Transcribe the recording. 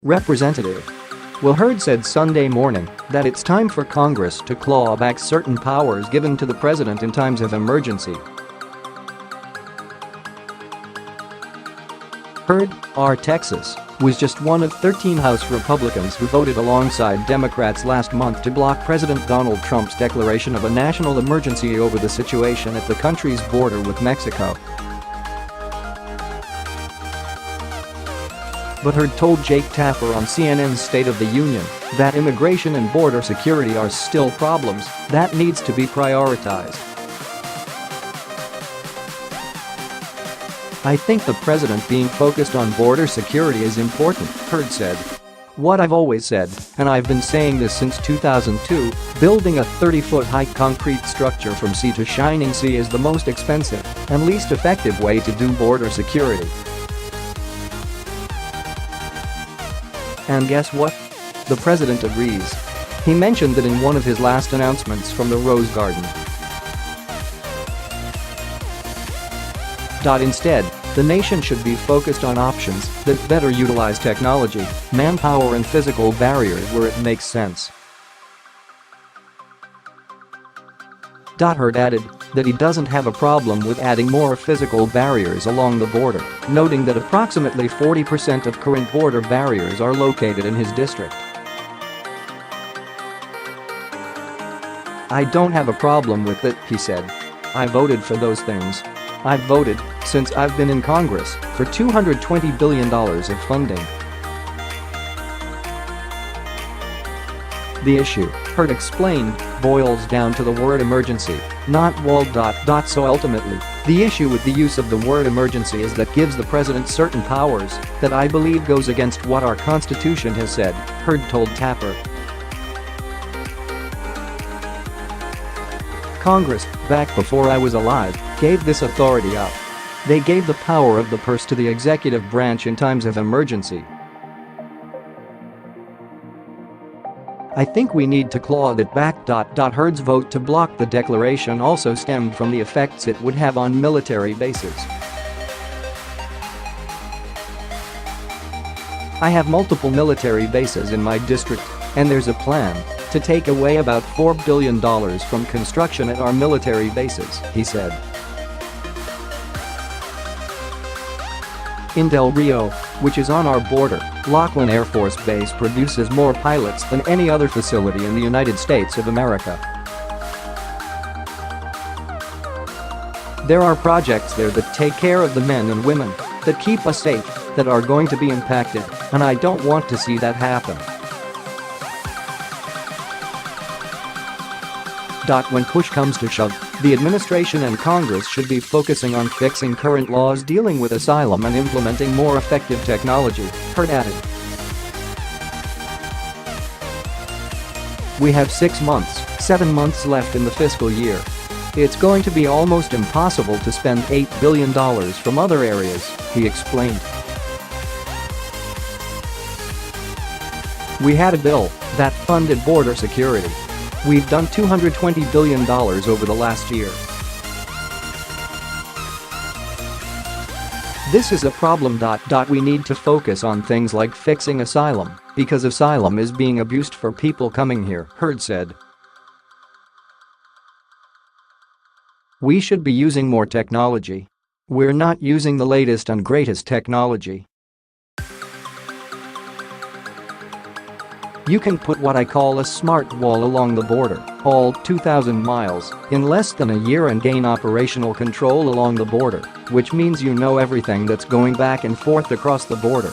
Representative Will Hurd said Sunday morning that it's time for Congress to claw back certain powers given to the president in times of emergency. Hurd, R. Texas, was just one of 13 House Republicans who voted alongside Democrats last month to block President Donald Trump's declaration of a national emergency over the situation at the country's border with Mexico. But Hurd told Jake Tapper on CNN's State of the Union that immigration and border security are still problems that needs to be prioritized. "I think the president being focused on border security is important," Hurd said. "What I've always said, and I've been saying this since 2002, building a 30-foot-high concrete structure from sea to shining sea is the most expensive and least effective way to do border security. And guess what? The president agrees." He mentioned that in one of his last announcements from the Rose Garden. Instead, the nation should be focused on options that better utilize technology, manpower and physical barriers where it makes sense. Hurd added that he doesn't have a problem with adding more physical barriers along the border, noting that approximately 40% of current border barriers are located in his district. "I don't have a problem with it," he said. "I voted for those things. I've voted, since I've been in Congress, for $220 billion of funding." The issue, Hurd explained, boils down to the word emergency, not wall. So ultimately, the issue with the use of the word emergency is that gives the president certain powers that I believe goes against what our Constitution has said, Hurd told Tapper. "Congress, back before I was alive, gave this authority up. They gave the power of the purse to the executive branch in times of emergency. I think we need to claw that back. Hurd's vote to block the declaration also stemmed from the effects it would have on military bases. "I have multiple military bases in my district, and there's a plan to take away about $4 billion from construction at our military bases," he said. In Del Rio, which is on our border, Laughlin Air Force Base produces more pilots than any other facility in the United States of America. There are projects there that take care of the men and women that keep us safe that are going to be impacted, and I don't want to see that happen. When push comes to shove, the administration and Congress should be focusing on fixing current laws dealing with asylum and implementing more effective technology, Hurd added. "We have 7 months left in the fiscal year. It's going to be almost impossible to spend $8 billion from other areas," he explained. "We had a bill that funded border security. We've done $220 billion over the last year. This is a problem. We need to focus on things like fixing asylum, because asylum is being abused for people coming here," Hurd said. "We should be using more technology. We're not using the latest and greatest technology. You can put what I call a smart wall along the border, all 2,000 miles, in less than a year and gain operational control along the border, which means you know everything that's going back and forth across the border.